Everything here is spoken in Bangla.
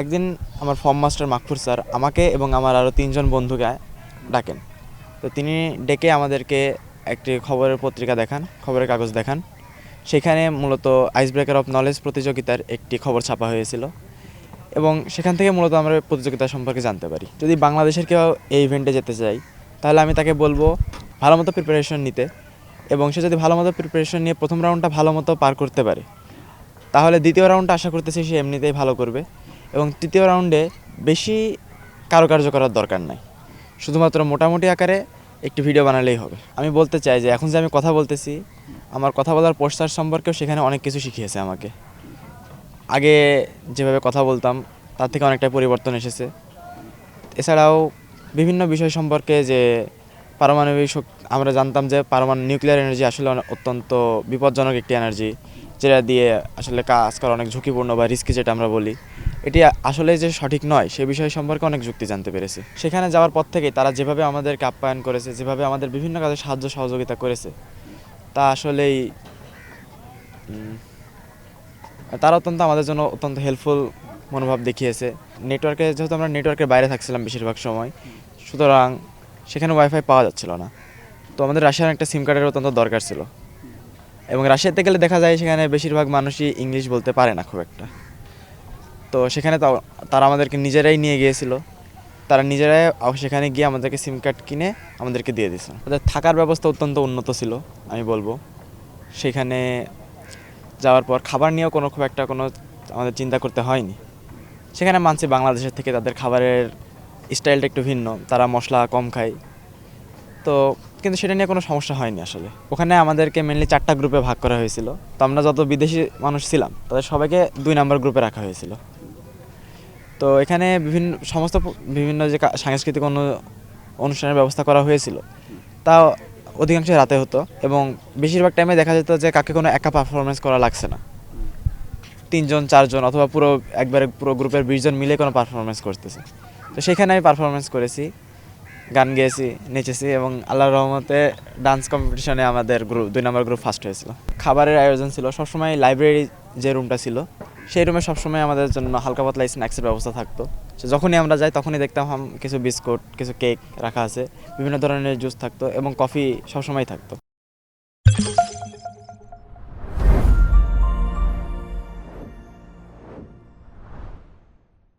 একদিন আমার ফর্ম মাস্টার মাকফুর স্যার আমাকে এবং আমার আরও ৩ জন বন্ধুকে ডাকেন। তো তিনি ডেকে আমাদেরকে একটি খবরের পত্রিকা দেখান, খবরের কাগজ দেখান। সেখানে মূলত আইস ব্রেকার অফ নলেজ প্রতিযোগিতার একটি খবর ছাপা হয়েছিল এবং সেখান থেকে মূলত আমরা প্রতিযোগিতা সম্পর্কে জানতে পারি। যদি বাংলাদেশের কেউ এই ইভেন্টে যেতে চাই তাহলে আমি তাকে বলবো ভালো মতো প্রিপারেশন নিতে, এবং সে যদি ভালো মতো প্রিপারেশন নিয়ে প্রথম রাউন্ডটা ভালো মতো পার করতে পারে তাহলে দ্বিতীয় রাউন্ডটা আশা করতেছি সে এমনিতেই ভালো করবে, এবং তৃতীয় রাউন্ডে বেশি কারুকার্য করার দরকার নাই, শুধুমাত্র মোটামুটি আকারে একটি ভিডিও বানালেই হবে। আমি বলতে চাই যে এখন যে আমি কথা বলতেছি, আমার কথা বলার পোস্টার সম্পর্কেও সেখানে অনেক কিছু শিখিয়েছে আমাকে। আগে যেভাবে কথা বলতাম তার থেকে অনেকটা পরিবর্তন এসেছে। এছাড়াও বিভিন্ন বিষয় সম্পর্কে, যে পারমাণবিক আমরা জানতাম যে নিউক্লিয়ার এনার্জি আসলে অত্যন্ত বিপজ্জনক একটি এনার্জি, যেটা দিয়ে আসলে কাজ করা অনেক ঝুঁকিপূর্ণ বা রিস্কি যেটা আমরা বলি, এটি আসলে যে সঠিক নয় সে বিষয় সম্পর্কে অনেক যুক্তি জানতে পেরেছি। সেখানে যাওয়ার পর থেকেই তারা যেভাবে আমাদেরকে আপ্যায়ন করেছে, যেভাবে আমাদের বিভিন্ন কাজে সাহায্য সহযোগিতা করেছে, তা আসলেই তারা আমাদের জন্য অত্যন্ত হেল্পফুল মনোভাব দেখিয়েছে। যেহেতু আমরা নেটওয়ার্কের বাইরে থাকছিলাম বেশিরভাগ সময়, সুতরাং সেখানে ওয়াইফাই পাওয়া যাচ্ছিল না। তো আমাদের রাশিয়ার একটা সিম কার্ডের অত্যন্ত দরকার ছিল, এবং রাশিয়াতে গেলে দেখা যায় সেখানে বেশিরভাগ মানুষই ইংলিশ বলতে পারে না খুব একটা। তো সেখানে তারা আমাদেরকে নিজেরাই নিয়ে গিয়েছিল, তারা নিজেরাই সেখানে গিয়ে আমাদেরকে সিম কার্ড কিনে আমাদেরকে দিয়ে দিয়েছিল। তাদের থাকার ব্যবস্থা অত্যন্ত উন্নত ছিল আমি বলবো। সেখানে যাওয়ার পর খাবার নিয়েও খুব একটা আমাদের চিন্তা করতে হয়নি। সেখানে মানছি বাংলাদেশের থেকে তাদের খাবারের স্টাইলটা একটু ভিন্ন, তারা মশলা কম খায়, তো কিন্তু সেটা নিয়ে কোনো সমস্যা হয়নি আসলে। ওখানে আমাদেরকে মেনলি 4টা গ্রুপে ভাগ করা হয়েছিল। তো আমরা যত বিদেশি মানুষ ছিলাম তাদের সবাইকে 2 নম্বর গ্রুপে রাখা হয়েছিল। তো এখানে বিভিন্ন যে সাংস্কৃতিক অনুষ্ঠানের ব্যবস্থা করা হয়েছিল তা অধিকাংশ রাতে হতো, এবং বেশিরভাগ টাইমে দেখা যেত যে কাকে কোনো একা পারফরমেন্স করা লাগছে না, 3 জন 4 জন অথবা পুরো গ্রুপের 20 জন মিলে কোনো পারফরমেন্স করতেছে। তো সেখানে আমি পারফরমেন্স করেছি, গান গেয়েছি, নেচেছি, এবং আল্লাহর রহমতে ডান্স কম্পিটিশনে আমাদের 2 নম্বর গ্রুপ ফার্স্ট হয়েছিল। খাবারের আয়োজন ছিল সবসময়, লাইব্রেরি যে রুমটা ছিল সেই রুমে সবসময় আমাদের জন্য হালকা পাতলা স্ন্যাক্সের ব্যবস্থা থাকতো। যখনই আমরা যাই তখনই দেখতাম কিছু বিস্কুট, কিছু কেক রাখা আছে, বিভিন্ন ধরনের জুস থাকতো, এবং কফি সবসময় থাকতো।